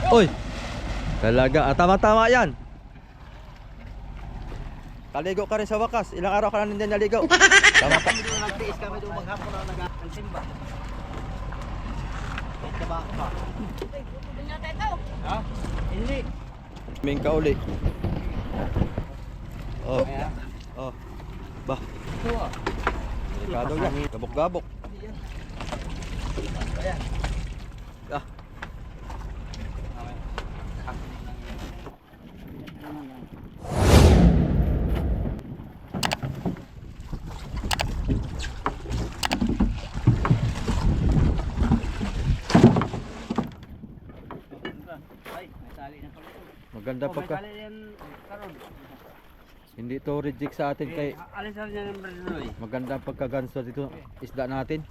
Uy! Talaga, tama-tama yan. Kaligo ka rin sa wakas. Ilang araw ka na hindi naligo. Tama ka. Kami doon nagtiis kami doon maghapon na nag-simba. Kahit ba ako ba? Ha? Hindi. Ming kauli. Oh. Oh. Bah. Delikado yan. Gabok-gabok. Ayan. Ah. Ay, may sali na pala ito. Maganda Oh, may pagka. sali yan karon. Hindi to reject sa atin kay Alin sa niya ng Bernoy? maganda ang pagkaganso dito isda natin.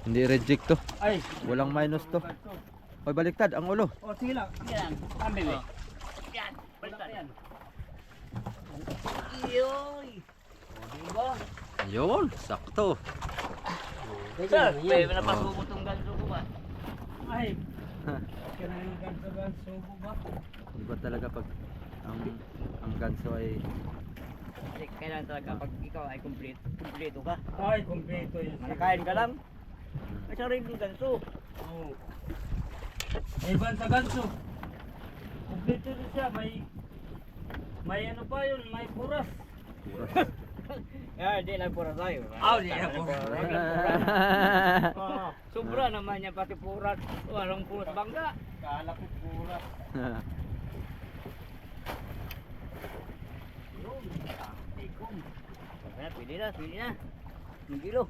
Hindi reject to. Ay, Walang minus to. Oy, baliktad ang ulo. oh sige lang. Yan. Ambi mo. Yan. Baliktad yan. Iyoy. Oh, diba? Ayun, sakto. Sir, may napasubo tong ganso ko ba? Ay. Kaya yung ganso ba? Iba talaga pag ang ganso ay Kasi kailangan talaga pag ikaw ay kumpleto ka. Ay, kumpleto yun. Nakain ka lang. Ay, siya rin yung ganso. Oo. May iban sa ganso. Kumpleto rin siya. May ano pa yun, may puras. Di lang puras tayo. Di lang puras. Sobra naman niya pati puras. Walang puras bangga. Kala ko puras. Ikom. Pwede na. 1 kilo.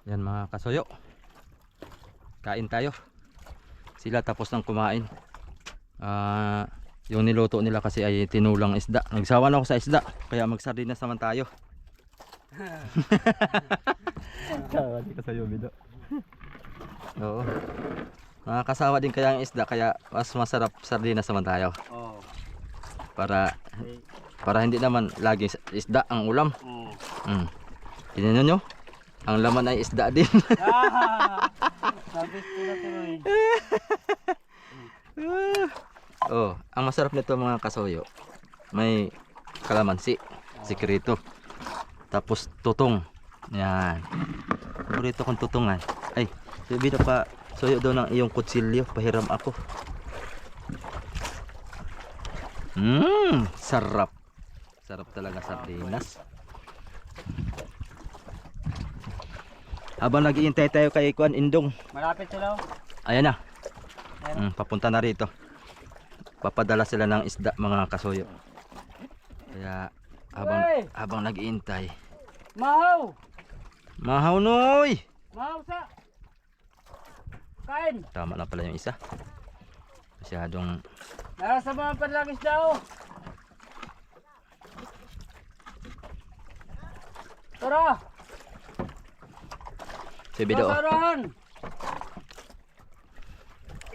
yan mga kasuyo. Kain tayo. Sila tapos nang kumain. Yung niluto nila kasi ay tinulang isda. Nagsawa na ako sa isda. Kaya magsardinas naman tayo. Kawali ka sa'yo, Bido. Oo. Nakakasawa din kaya ang isda. Kaya mas masarap sardinas naman tayo. Oh. Para hindi naman lagi isda ang ulam. Oh. Tingnan nyo. Ang laman ay isda din. Sabi ko na tuloy. Oh, ang masarap nito mga kasuyo. May kalamansi, sikreto. Tapos tutong. Yan. Paborito kong tutungan. Ay, sabi na pa suyo daw ng iyong kutsilyo. Pahiram ako. Sarap. Sarap talaga sardinas. Habang nag-iintay tayo kay Kuan Indong. Malapit sila. Ayan na. Papunta na rito. Papadala sila ng isda mga kasuyo. Kaya habang nag-iintay. Mahaw! Mahaw noy! Mahaw sa! Kain! Tama na pala yung isa. Masyadong Nasa mga panlagis daw! Tara! si Bido. Masarahan!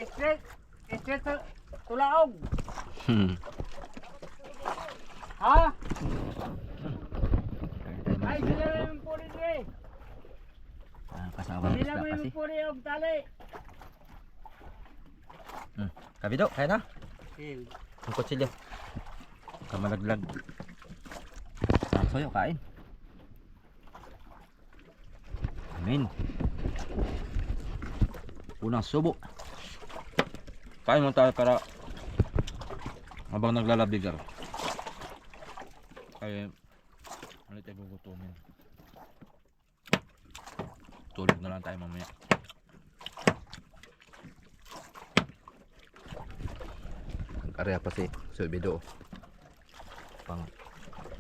Straight sa tulaog! Ha? Ay, sila na yung puri eh! Kasama ng Sila isda mo kasi. yung puri og tali! Kabido, kaya na. Ang kutsilyo. Kamalaglag. Kasuyo, kain. Amin. Unang subo. Kain mo tayo para habang naglalabigar. Kaya ano tayo gugutumin. Tulog na lang tayo mamaya. Area pa si Bido.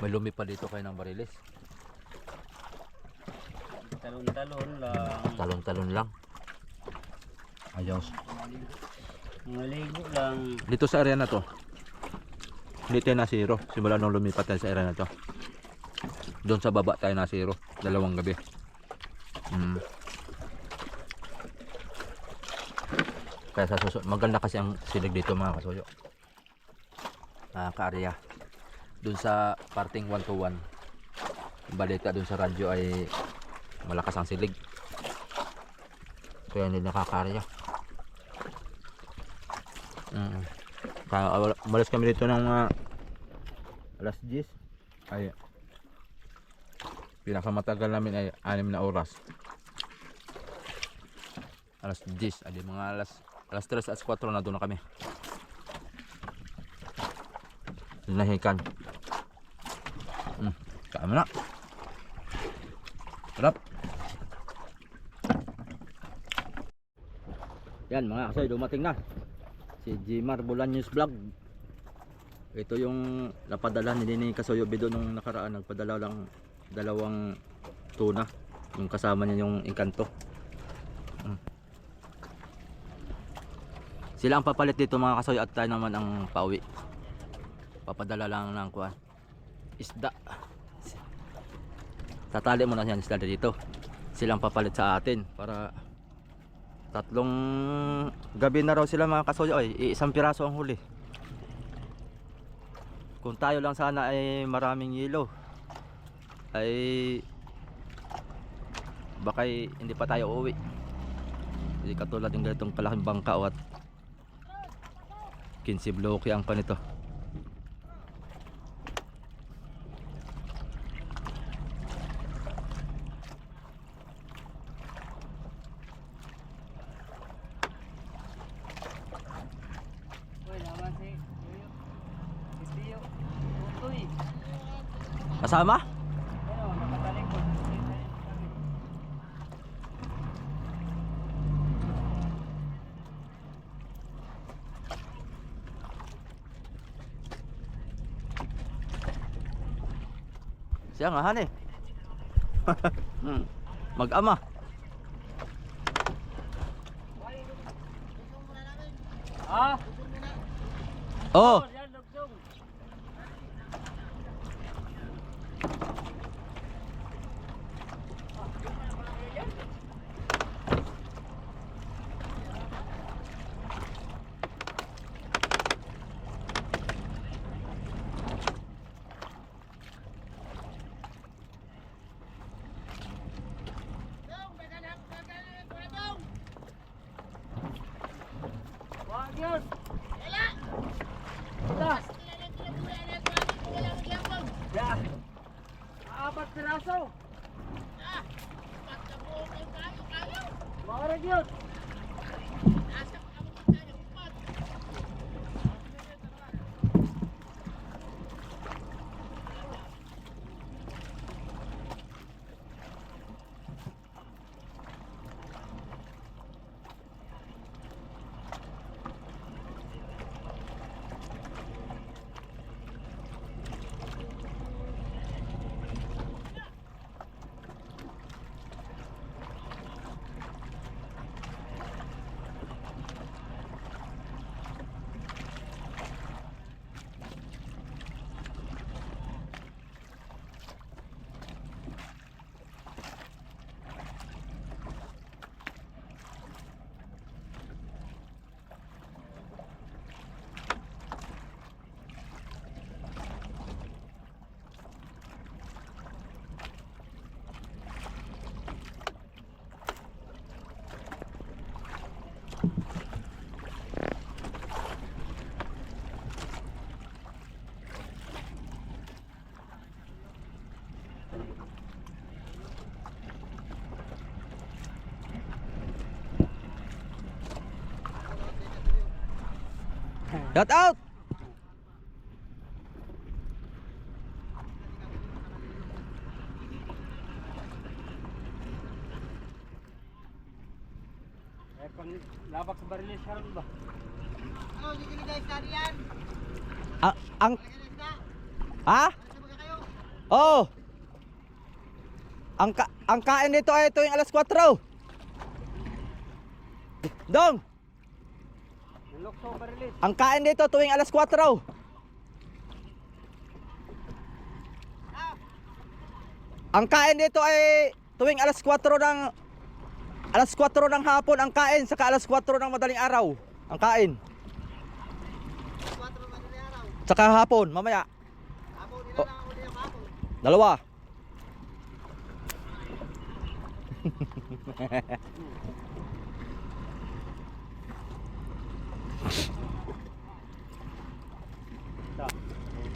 May lumi pa dito kayo ng barilis. Talon-talon lang. Talon-talon lang. Ayos. Maligo lang. Dito sa area na to. Hindi tayo na zero. Simula nung lumipat tayo sa area na to. Doon sa baba tayo na zero. 2 gabi. Kaya sa susunod. Maganda kasi ang silig dito mga kasuyo. Ka-area. Doon sa parting 1-to-1. Balita doon sa radyo ay malakas ang silig. Kaya hindi nakakarya. Kaya umalis kami dito ng alas 10. Ay, pinakamatagal namin ay 6 na oras. Alas 10, ay mga alas 3 at 4 na doon na kami. Linahikan. Kaya na. Sarap. Yan mga kasoy, dumating na si Jmar Bolaños Vlog. Ito yung napadala ni Kasoyo Bido nung nakaraan. Nagpadala lang 2 tuna. Yung kasama niya yung Encanto. Sila ang papalit dito mga kasoy at tayo naman ang pauwi. Papadala lang ng kuwan, isda. Tatali mo na yan isda dito. Sila ang papalit sa atin para 3 gabi na raw sila mga kasoy. Ay, 1 piraso ang huli. Kung tayo lang sana ay maraming yelo, ay baka hindi pa tayo uuwi. Hindi katulad ng ganitong kalaking bangka at 15 bloke ang panito. Kasama? Siya nga han eh. Mag-ama. Ah? Oh. Yan, lugdong. Wag yun. Wala. Ya. 4 piraso. Mga rin yun. Shout out. Eh, pang labak sa barilis haron ba? Ano, hindi guys yan. Ang ha? Oh. Ang kain nito ay tuwing alas 4. Dong. Nalokso barilis. Ang kain dito tuwing alas 4. Ang kain dito ay tuwing alas 4 ng hapon ang kain, saka alas 4 ng madaling araw ang kain. 4 man na araw. Saka hapon, mamaya. Hapon, nila lang uli ang hapon. 2.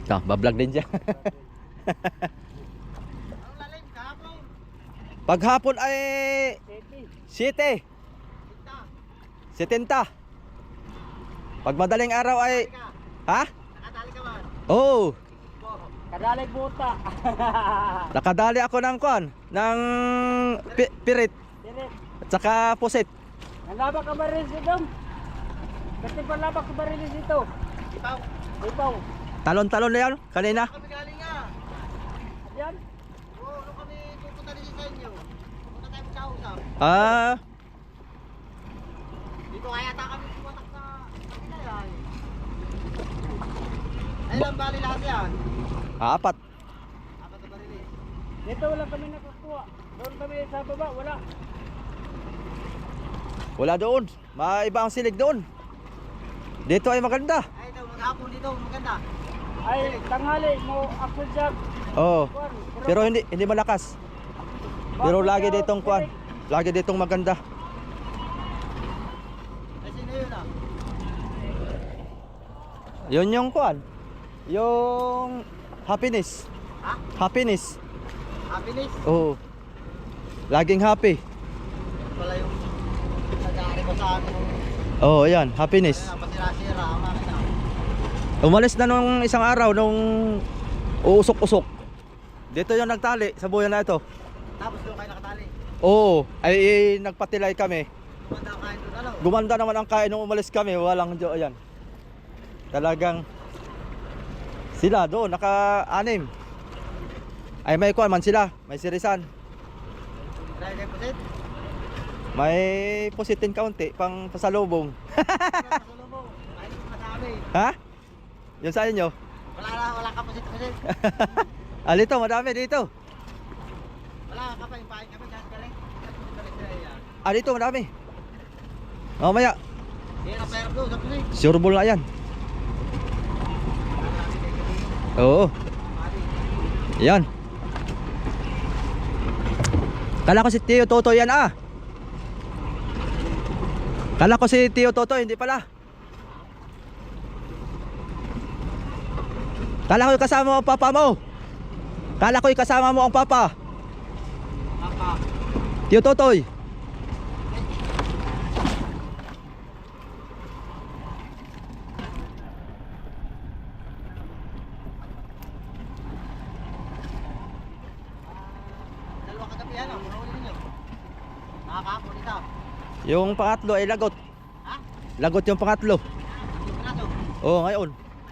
Ito, bablog din siya. Ang lalim, kahapon. Paghapon ay 7. Kita. 70. Pag madaling araw ay Ka. ha? Nakatali ka man. Oh, Kadalig buta. nakadali ako ng kuan, ng pirit Direk. at saka pusit. Nalabak ka baril dito. Kasi palabak ka baril dito. Ipaw. Ipaw. Talon-talon na yan kanina. Kami galing nga. Yan. Oo, nung kami pupunta din sa inyo. Pupunta tayo magkausap. Ah, Dito kaya ta kami pumatak sa kanila yan. Ay lang bali lahat yan. 4. Apat na barili. Dito wala kami nakakuha. Doon kami sa baba, wala. Wala doon. Maiba ang silig doon. Dito ay maganda. Ay ito, maghapon dito, maganda. Ay, tanghali mo ako job. Oh, Kuan. pero hindi malakas. Pero lagi ditong kuan. Lagi ditong maganda. Ay sino yun ah? Yun yung kuan. Yung happiness. Ha? Happiness. Happiness? Oh. Laging happy. Wala yung nag-aari ko sa amin. Oh, ayan, happiness. Kaya pasira-sira ang makina. Umalis na nung isang araw nung uusok-usok. Dito yung nagtali sa buyan na ito. Tapos doon kayo nakatali. Oo, ay nagpatilay kami. Kumanda ang kain doon ano? Gumanda naman ang kain nung umalis kami, walang jo ayan. Talagang sila doon naka-anim. Ay may kuan man sila, may sirisan. Try kayo pusit? May pusitin kaunti pang pasalubong. Pasalubong. Kain ko madami. Ha? Yun sa inyo? Wala ka pusit-pusit. Dito, madami dito. Wala ka pa, yung pain kami dyan galing. Dito madami. Mamaya, Hindi na pera doon sa pusit. sureball na yan. Oo, yan. Kala ko si Tio Toto yan ah. Kala ko si Tio Toto, hindi pala. Kala ko yung kasama mo ang papa mo. Kala ko yung kasama mo ang papa. Papa. Tio Totoy. Dalawa kagabi yan, ang huli ninyo. Nakakapon dito. Yung pangatlo ay lagot. Ha? Lagot yung pangatlo. Hindi pinaso. Oo, ngayon.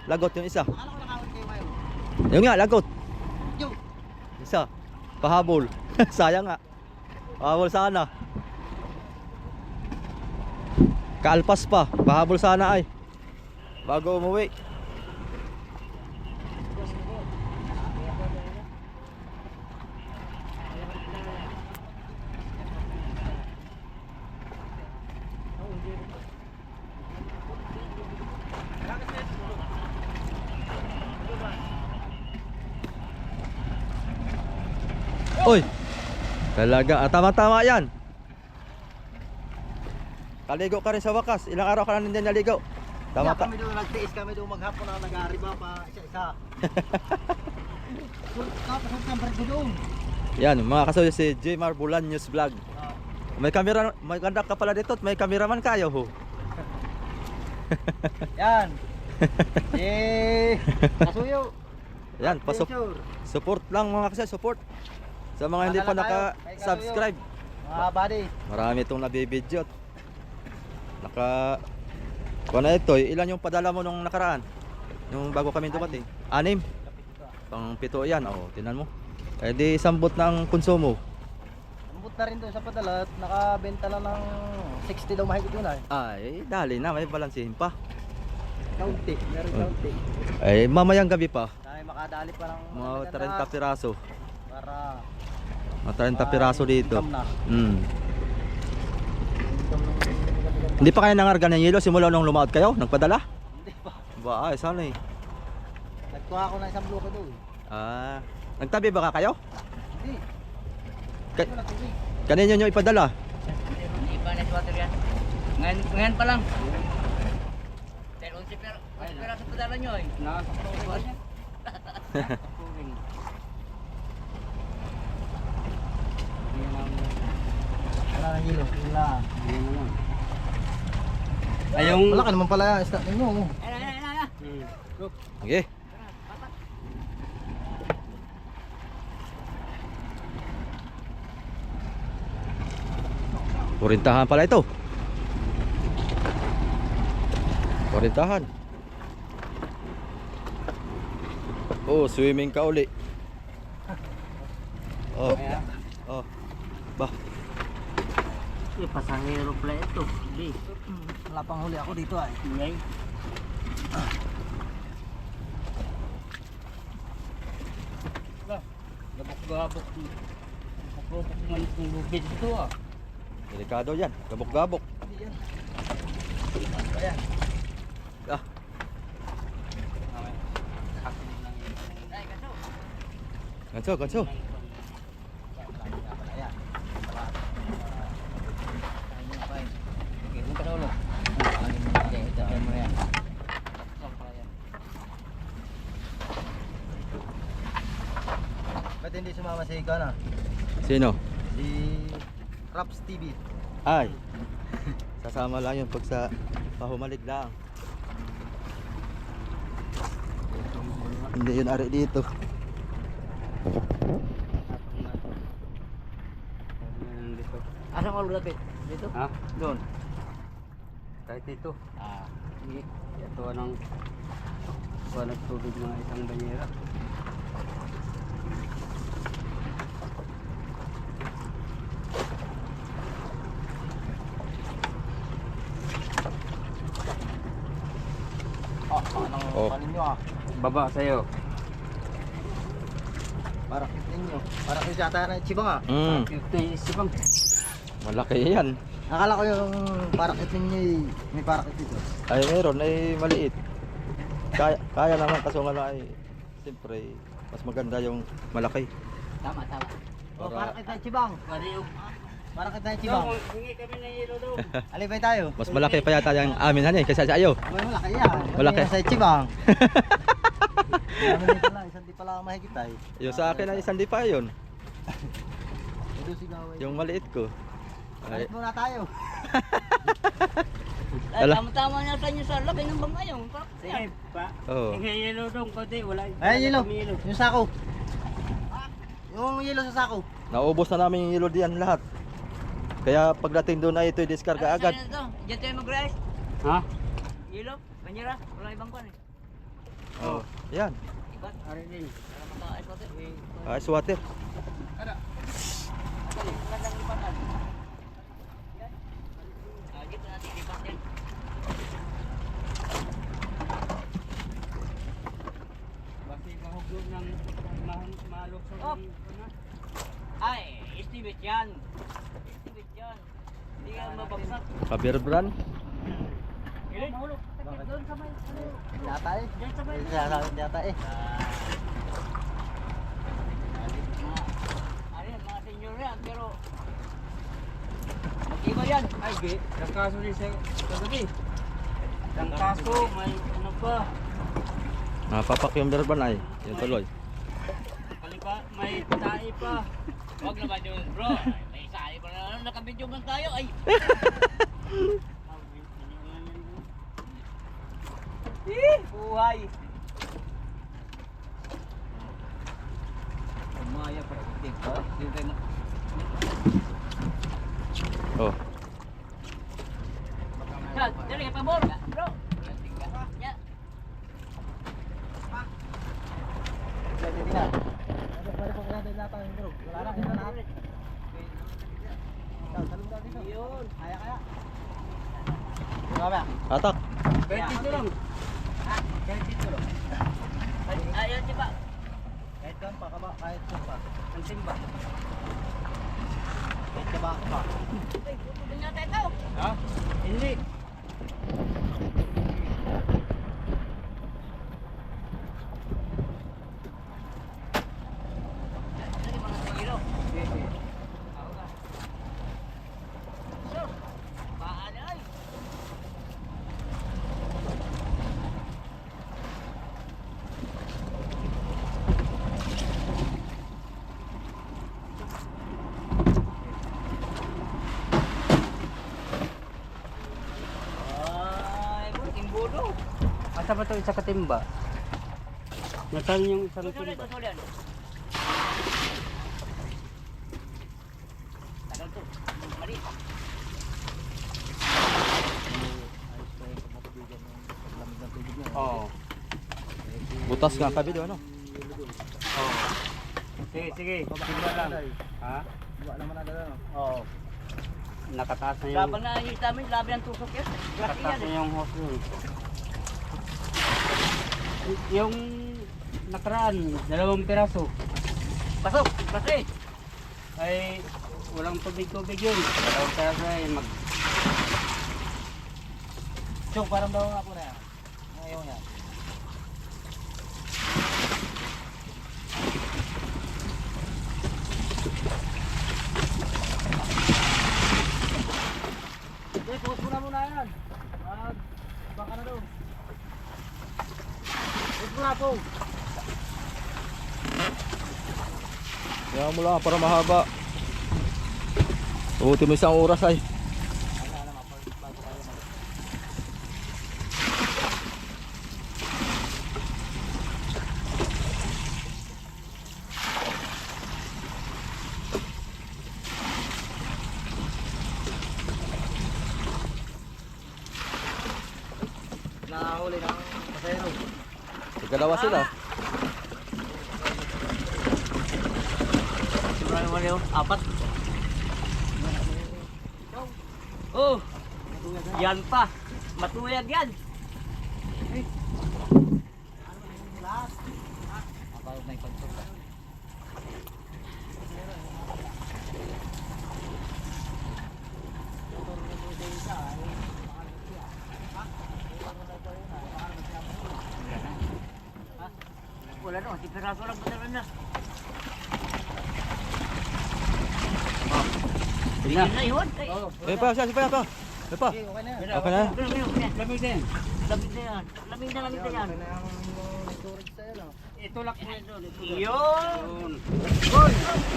Lagot yung isa. Akala ko nakawin kayo ngayon. Yung nga, lagot. Yung. Isa. Pahabol. Sayang nga. Pahabol sana. Kaalpas pa. Pahabol sana ay. Bago umuwi. Oy. Talaga, tama-tama 'yan. Kaligo ka rin sa wakas. Ilang araw ka na hindi naligo. Tama Kaya kami doon nagtiis kami doon maghapon na nag-aariba pa isa-isa. Tapos ang kambar ko doon. Yan, mga kasuyo si Jmar Bulaños Vlog. May camera, may ganda ka pala dito at may cameraman kayo ho. Yan. Kasuyo. Yan, pasok. Picture. Support lang mga kasuyo, support. Sa mga hindi pa Padala tayo, kay naka-subscribe. Mga buddy. Marami itong nabibidyo. Kung na ito, ilan yung padala mo nung nakaraan? Yung bago kami dumating? 6? Pang 7 yan, oh, tinan mo. Eh di sambot na ang konsumo. Ambot na rin doon sa padala at nakabenta na ng 60 daw mahigit yun ay. Ay, dali na, may balansihin pa. Kaunti, meron kaunti. Eh, mamayang gabi pa. Dahil makadali pa ng Mga maganda 30 piraso. para Mga 30 piraso dito. income na. Hmm. Hindi pa kayo nangarga ng yelo simula nung lumaot kayo? Nagpadala? Hindi pa. Ba, ay, sana eh. Nagkuha ako ng isang bloke doon. Ah, nagtabi ba ka kayo? Hindi. Kay- Hindi mo na tubig. Kanino nyo ipadala? Iba na water yan. Ngayon pa lang. 11 pero sa padala nyo ay. Nakakapagod niya. Wala nang hilo. Wala. Ayong... Wala ka naman pala isda ninyo. Ayun. Okay. Purintahan pala ito. Purintahan. Oh, swimming ka uli. Oh. Oh. Bah. Pasahero pala ito. Di. Wala pang huli ako dito ay. Ngay. Gabok-gabok. Gabok-gabok man itong lubid ito ah. Delikado yan. Gabok-gabok. Ayan. Ah. Ganso, ganso. Ayan. Okay, huwag ka na ulo. Ito mo yan. Ba't hindi sumama si Ika na? Sino? Si Raps TV. Ay. Sasama lang yun pag sa pahumalig lang. Hindi yun ari dito. Asa ka ulo lapit? Dito? Ha? Doon. Kahit dito. Ah. Ito ng tubig mga isang banyera. Anong Oh. kanin nyo ah? Baba sa'yo. Para kit ninyo. Para kit yata na chibang ah. Ito yung isipang. Malaki yan. Akala ko yung parakit ninyo may parakit dito. Ay meron ay maliit. Kaya naman kaso nga lang ay siyempre mas maganda yung malaki. Tama, tama. Oh, Para- parakit na chibang. Pariog. Parakit na chibang. Hingi kami ng ilo doon. Alibay tayo. Mas malaki pa yata yung amin han kaysa sa iyo. May malaki yan. Malaki. Sa chibang. Ano pala, isang di pala mahigit ay. Yung sa akin ay isang di pa yun. Ito sigaw ay. Yung maliit ko. Ay, Balik muna tayo. Ay, Ala. tama-tama niya sa inyo sa laki ng bangayong. Sige pa. oh. Hingi yelo doon konti. Wala. Ay, yelo. Yelo. Yung sako. Yung yelo sa sako. Naubos na namin yung yelo diyan lahat. Kaya pagdating doon ay ito diskarga agad. Diyan tayo mag-rice. Ha? Ilo, banyera. Walang ibang kwan eh. Oh. Yan. Ibat. Ari din. Para maka-ice water. Ice water. Magandang lipatan. Yan. Dito natin lipat yan. Basi mahuglog ng malok sa Oh. Ay, estimate yan. Estimate yan. Hindi ka mabagsak. Kabirbran. Ilan? Mahulog. Doon sa may... Yata eh. Diyan sa may... Yata eh. Ano yan, mga senior yan, pero... Mag-iba yan. Ay, ang kaso din sa kagabi. Ang kaso, may ano pa. Napapak yung birban ay. Yung tuloy. Kalipa, may tae pa. Huwag naman yun, bro. May sali pa na nakabidyo man tayo. Ay! Buhay! Umaya pa rin. Dito tayo na. Oh. Dali ka pa, bro. Bro! Yan. Pwede din na. Pwede po kailangan din natin bro. Wala na, ito na natin. Salong daw dito. Yun. Kaya. Mamaya. Atak. Kahit dito lang. Kahit dito lang. Ayun, di ba? Kahit doon pa, kaba, kahit doon pa. Ang timba. Kahit kaba pa. Ay, pupunin natin ito. Ha? Hindi. Dali mga kilo. Ako ka. Asa ba ito isa katimba? Nasaan yung isang Susulit, timba? susulit. Tagal to. Mali. Oo. Butas nga kabi doon, ano? Oo. Sige, sige. Timba lang. Ha? Buwa naman na dala. Oo. Nakataas na yung... Laban na yung namin, laban ng tusok yan. Grabe Nakataas yan na eh. yung hose yun. Yung nakaraan, 2 piraso. Pasok, pasok. Ay walang tubig-tubig yun. 2 piraso ay mag... Chong, parang daw nga po na yan. Ngayon yan. Okay, post mo na muna yan. Baka na daw. Post mo na po. Kaya mo lang para mahaba. Ubuti mo isang oras ay. Nakahuli ng pasayro. Dalawa sila. Sobrang mali oh, 4. Oh, yan pa. Matuyag yan. About na yung pagsuka. Wala no, si piraso lang patalan na. Tingnan na yun. Ay, Eh pa, siya, pa. Eh pa. Okay, okay na yan. Okay na. Lamig din. Lamig na yan. Lamig na yan. Okay na yung storage sa'yo, no? Ito lang po ito. Yun. Gol.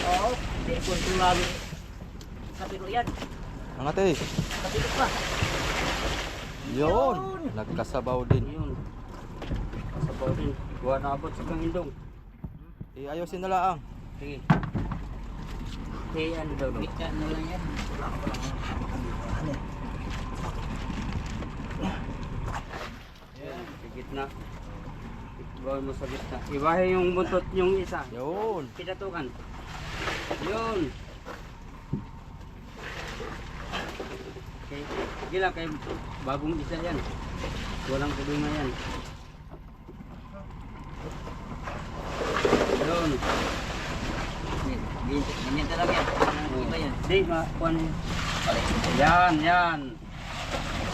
Oo. Hindi ko tulagi. Kapilo yan. Angate. Kapilo pa. Yun. Nagkasabaw din. Yun. Kasabaw din. Buwan na abot sa kangindong. Iayusin na lang. Sige. Sige, ano daw daw? Bigyan na lang yan. Yan, sa gitna. Gawin mo sa gitna. Ibahin yung buntot yung isa. Yun. Pinatukan. Yun. Okay. Sige lang kayo. Bagong isa yan. Walang kadunga yan. Yun. Ganyan talaga yan. Iba yan. Di, kuha na yun. Yan, yan.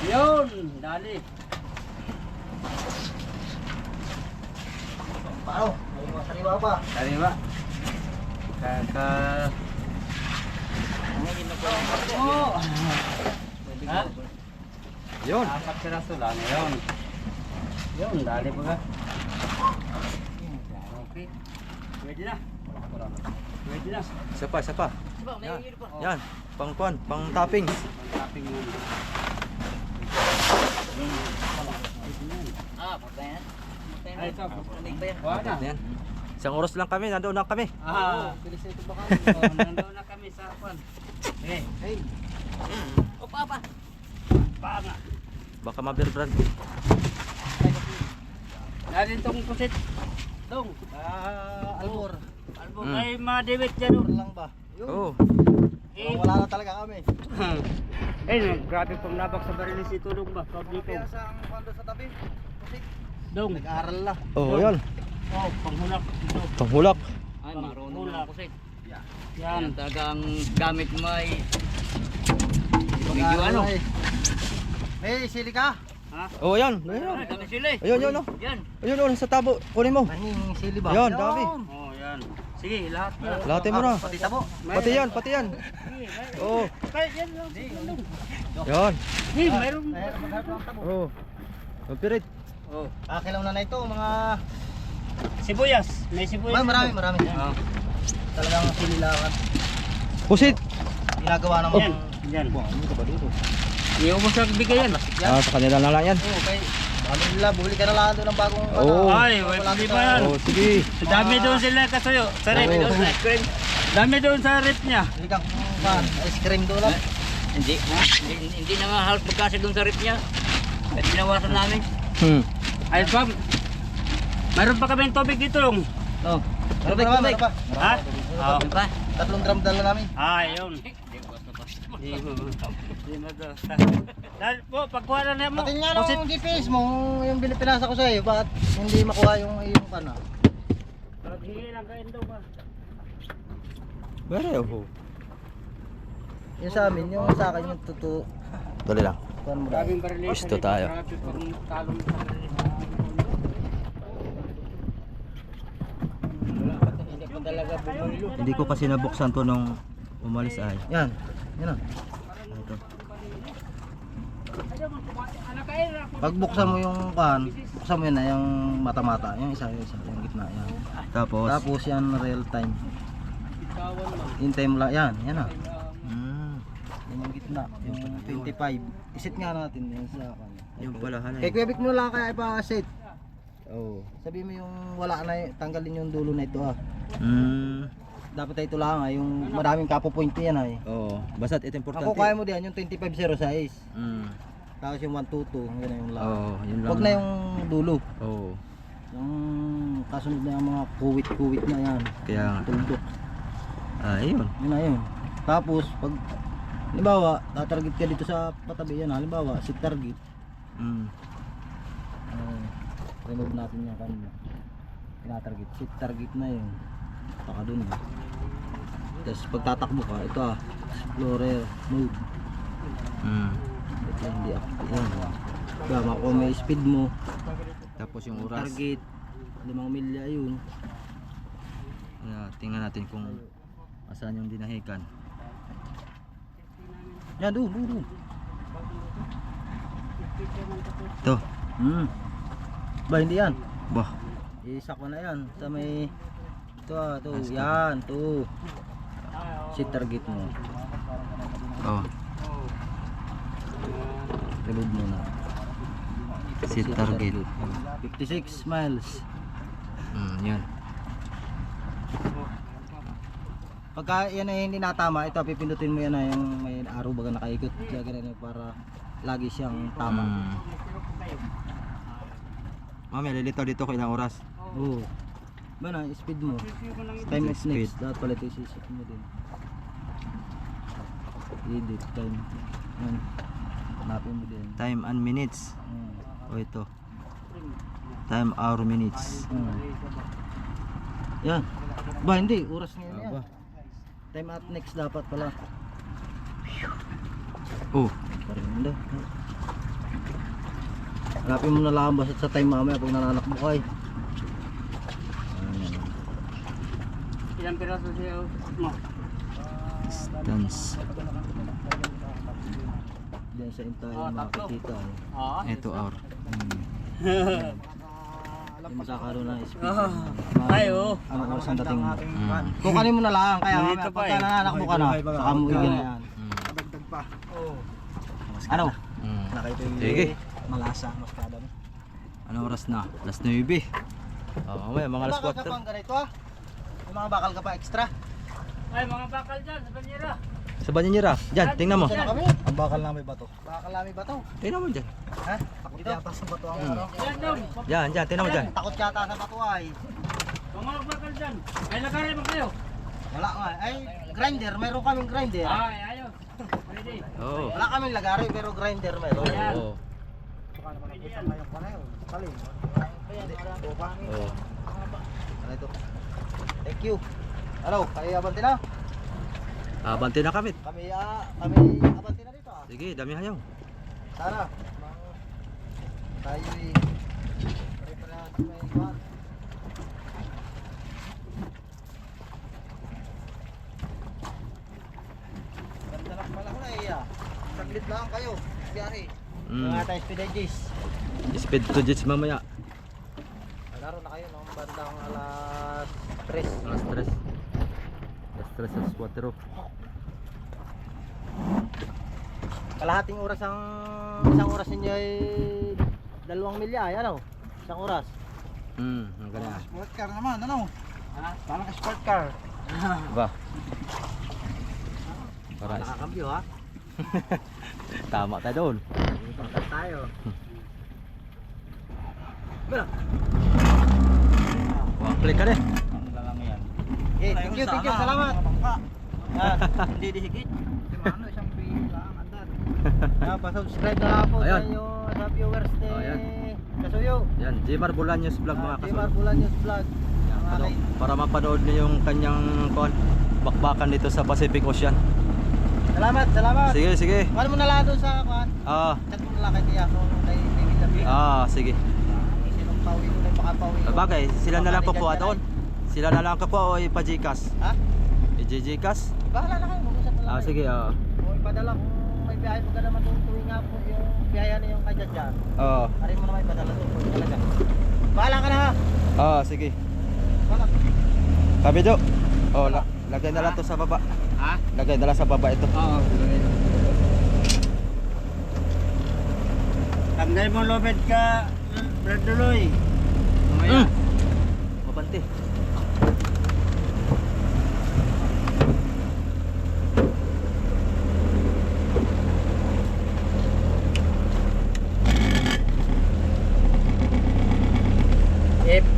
Yun, dali. Paano? May mga sariwa pa. Dali ba? Kaka... Oh! Ha? Yun. 4 piraso lang yun. Yun, dali ba ka? Okay. Pwede na. Pwede na. Isa pa. Diba, may Yan. hilo pa. Yan. Pang kuan, pang toppings. Tapping mo. Ah, patay na. Patay na. Ay, ito. Lamig pa yan. Wala na. Yan. Isang oras lang kami, nandoon na kami. Ah, Bilis na ito baka. nandun na kami sa kwan. Okay. Hey, O, papa. Paa nga. Baka maberbrand. Narin tong pusit. Dong. Albor. Albo Mm. kay madewit dyan. Albor lang ba? Yun. Oh. Eh, Wala na talaga kami. grabe pang nabak sa barilis ito dong ba? Publiko. Kaya sa kondo sa tabi. Pusik. Dong. Nag-aaral na. Oh, yun. Oh, panghulak ito. Panghulak. Ay, marunong na ako sa'yo. Yan. Yan talaga ang gamit mo ay medyo ano. Hey, sili ka. Ha? Oh, yan. Ayun. Ay, dami sila eh. Ayun, yun, oh. Yan. Ayun, sa tabo. Kunin mo. Maning sili ba? Yan, dami. Oh, yan. Sige, lahat na. Lahatin mo na. Pati tabo. Pati yan. Sige, Oh. Kaya yan lang. Dong. Yan. Hey, mayroon. Mahirap magharap ng tabo. Oh. Magpirit. Oh. Kakilaw na ito, mga... Sibuyas. May sibuyas. Marami, dito. marami. Oh. Talagang sili lakat. Pusit. Ginagawa ng Yan. Yan. Ano ka ba dito? Iubos lang bigay yan. Ah, sa kanila na lang yan. Oo, kay Ano nila, bumili ka na lang doon ng bagong Oo. Ay, wala hindi sa- ba yan? Oh, sige. Dami doon sila kasuyo. Sa rep. Oo. Ice cream. Dami doon sa rep niya. Bili kang ice cream doon lang. Hindi na nga halos magkasya doon sa rip niya. At binawasan namin. Ay, Pam. Mayroon pa kami tubig dito long. Oh. Meron Tubig, pa naman, tubig. meron pa. Ha? Oo. Ano pa? 3 drum dala namin. Ah, yun. Hindi mo to. Dahil po, pagkuha na niya mo. Pati nga Pusit. nung GPS mo, yung pinasa ko sa'yo, bakit hindi makuha yung iyong kana? Hingi lang kayo daw ba? Bareho. Yung sa amin, yung sa akin yung totoo. Dali lang. Kuhan mo Daming dahil. barili. Gusto tayo. Talong sa barili. Hindi ko talaga bumulilo. Hindi ko kasi nabuksan to nung umalis ay. Yan. Yan o. Ito. Pag buksan mo yung kan, buksan mo yun na yung mata-mata. Yung isa, yung gitna. Yan. Tapos. Tapos yan real time. Hintay mo lang. Yan. Yan o. Mm, Yan yung gitna. Yung 25. Isit nga natin yan sa kan. yung pala hanay. Kay Kuya Vic mo lang kaya ipa-set. Oh. Sabi mo yung wala na, tanggalin yung dulo na ito ah. Mm. Dapat ay ito lang ah, yung maraming kapo-point yan ay. Oo. Basta't ito importante. Ako kaya mo diyan yung 2506. Mm. Tapos yung 122, hanggang na yung lang. Oo, yun lang. Huwag na yung dulo. Oo. Yung kasunod na yung mga kuwit-kuwit na yan. Kaya nga. Tuldok. Ayun. Yun na yun. Tapos pag halimbawa, tatarget ka dito sa patabi yan. Halimbawa, si target. Mm. Remove natin yung kanina. Tinatarget. Si target na yun. Baka dun. Tapos pag tatakbo ka, ito ah. Explorer mode. Mm. Ito hindi active. Yan. Diba, makuha may speed mo. Tapos yung oras. Target. 5 milya yun. Tingnan natin kung asan yung dinahikan. Yan, doon. Ito. Ba, hindi yan. Bah. Isa ko na yan. Sa may... Ito ah, ito. Yan, ito. Si target mo. Oh. Remove mo na. Si target. 56 miles. Yan. Pagka yan ay hindi natama, ito pipindutin mo yan na yung may araw baga nakaikot. Kaya ganun yun para lagi siyang tama. Mamaya lilitaw dito kung ilang oras. Oo. Ba na, speed mo. Time is Speed. next. Dapat pala ito isisip mo din. Edit time. Yan. Hanapin mo din. Time and minutes. O ito. Time, hour, minutes. Yan. Ba, hindi. Oras ngayon yan. Aba. Time at next dapat pala. Oh. Parang hindi. Hanapin mo na lang basta sa time mamaya pag nananakbo ka eh. Ayan. Ilang piraso siya mo? Distance. Diyan sa entire makikita eh. Oo. Ito hour. Hindi magkakaroon ng speed. Ay, oo. Anong oras ang dating mo? Mm. Kukanin mo na lang kaya Nandito mamaya pa pagka eh. nananakbo ka na, saka mo igyan na yan. Ano? Mm. Nakita yung Sige. malasa, maskada mo. Anong oras na? Alas 9. Mamaya mga alas Bakal ka 4. pang ganito ah? May mga bakal ka pa extra? Ay, mga bakal dyan sa banyera. Sa banyo niya ra. Diyan, tingnan mo. Saan na kami? Ang bakal na may bato. Bakal namin ba to? Tingnan mo dyan. Ha? Takot yata sa bato ang ano? Yan daw. Diyan, tingnan mo dyan. Takot yata sa bato ay. Mga bakal dyan. Ay, lagari ba kayo? Wala nga. Ay, grinder. Meron kaming grinder. Ay, ayos. Pwede. Oo. Wala kaming lagari pero grinder meron. Oo. Pwede yan. Oo. Ano ito? Thank you. Ano? Kayo abante na? Abante na kami. Kami abante na dito ah. Sige, dami hayaw. Tara. Tayo eh. Pare-pare may kuwan. Ganda lang pala ko na eh ah. Saglit lang kayo. Biyahe. Mga tayo speed edges. Speed to jets mamaya. Laro na kayo nung bandang alas 3. Alas 3. Alas 3 alas 4. Kalahating oras ang isang oras ninyo ay 2 milya, ano? Isang oras. Ang ganyan. Sport car naman, ano? Ha? Parang sport car. Ba? Para Nakakambyo ha. tama tayo doon. Pagkat tayo. Click ka din. Ang lang yan. Okay, thank you, salamat. Hindi dihigit. Ano, isang pila ang andan. Pa-subscribe na lang po Ayun. sa inyo sa viewers ni Ayan. Kasuyo. Yan, Jmar Bolaños vlog mga Jmar kasuyo. Bolaños Vlog. Yan, Ang aking- para mapanood niyo yung kanyang bakbakan dito sa Pacific Ocean. Salamat, salamat. Sige, sige. Kuhan mo na lang doon sa kuhan. Ah, Chat mo na lang kay Tiya kung kay David Labi. sige. Sinong pawi ko na yung makapawi ko. Bagay, sila na lang Baka kukuha nandyan doon. Sila na lang kukuha o ipa-Gcash. Ha? I-Gcash? Bahala na kayo, mag-usap na lang kayo. Sige, O ipadala kung may biyahe mo ka naman doon tuwing nga po yung biyahe na yung kay Jadja. Oo. Ari mo naman ipadala doon kung talaga. Bahala ka na ha. Sige. Bahala. Sabi do. Oh, lagay na lang to sa baba. Ha? Lagay na lang sa baba ito. Oo. Tanggal mo lobet ka, Brad Duloy. Mamaya. Mabante.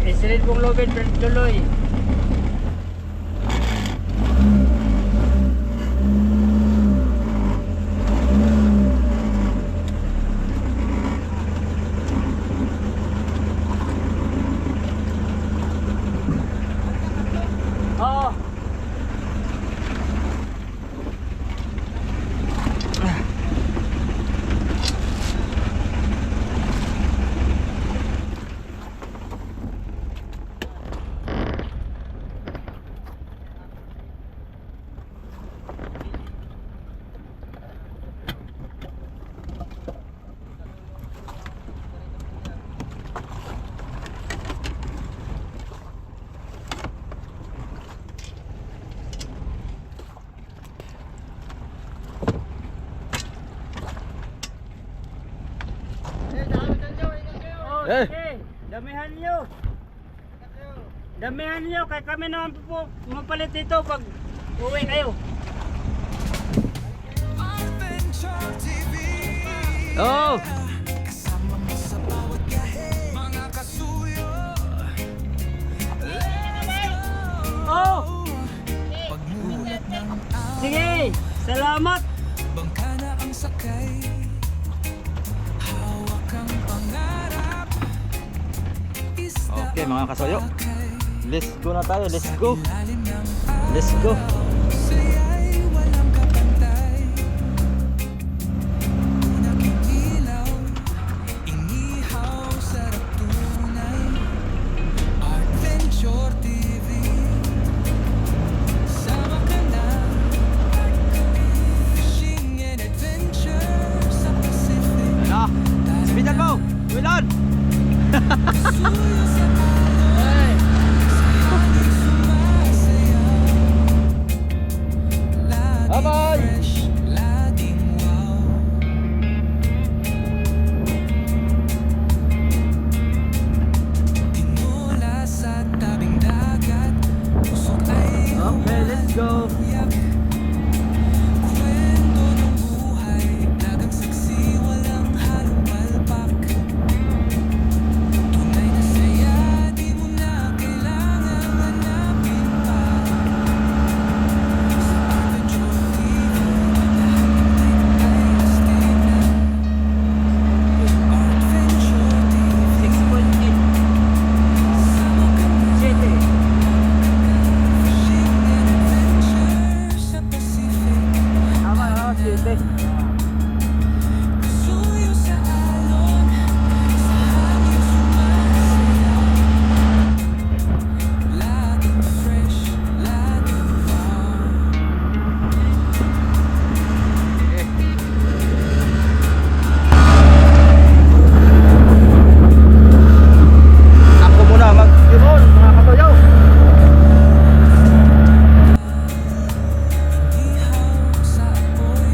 Isirin mong lobet, Brad Duloy. Oo. Eh. Sige, damihan nyo. Damihan nyo, kaya kami naman po mapalit dito pag uwi kayo. Oh! Oh! Sige, salamat. Bangka na ang sakay, hawak ang pangarap. Isda Okay mga kasoyo. bakay, Let's go na tayo. Let's go. lalim ng Let's go. saya'y walang kapantay. Unang ilaw, inihaw, sarap tunay. Adventure TV, sama ka na. Fishing and adventure sa Pacific. Na. Speedan mo. Wilan. Suyo sa alon, sa hangin sumasayaw. Laging Bye-bye. fresh, laging wow. Tinula sa tabing dagat, pusok ay Okay, let's go. umayak. Kwento ng buhay, lagang saksi, walang halong palpak. Tunay na saya, di mo na kailangang hanapin pa. Sa Adventure TV, lahat ay astig na. Adventure TV, 6.8. sama ka na. 7. Fishing and adventure sa Pacific. Tama na, 7. Suyo sa alon, sa hangin sumasayaw. Laging fresh, laging wow. Ako muna mag-yun mga kasoyo. Ihaw sa apoy,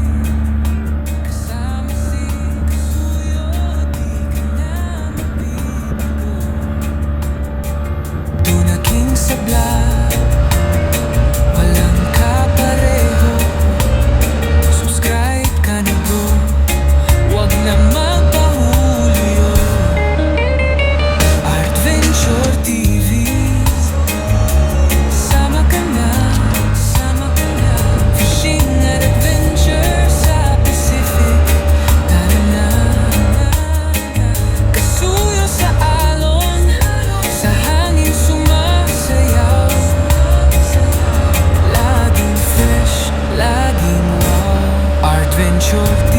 short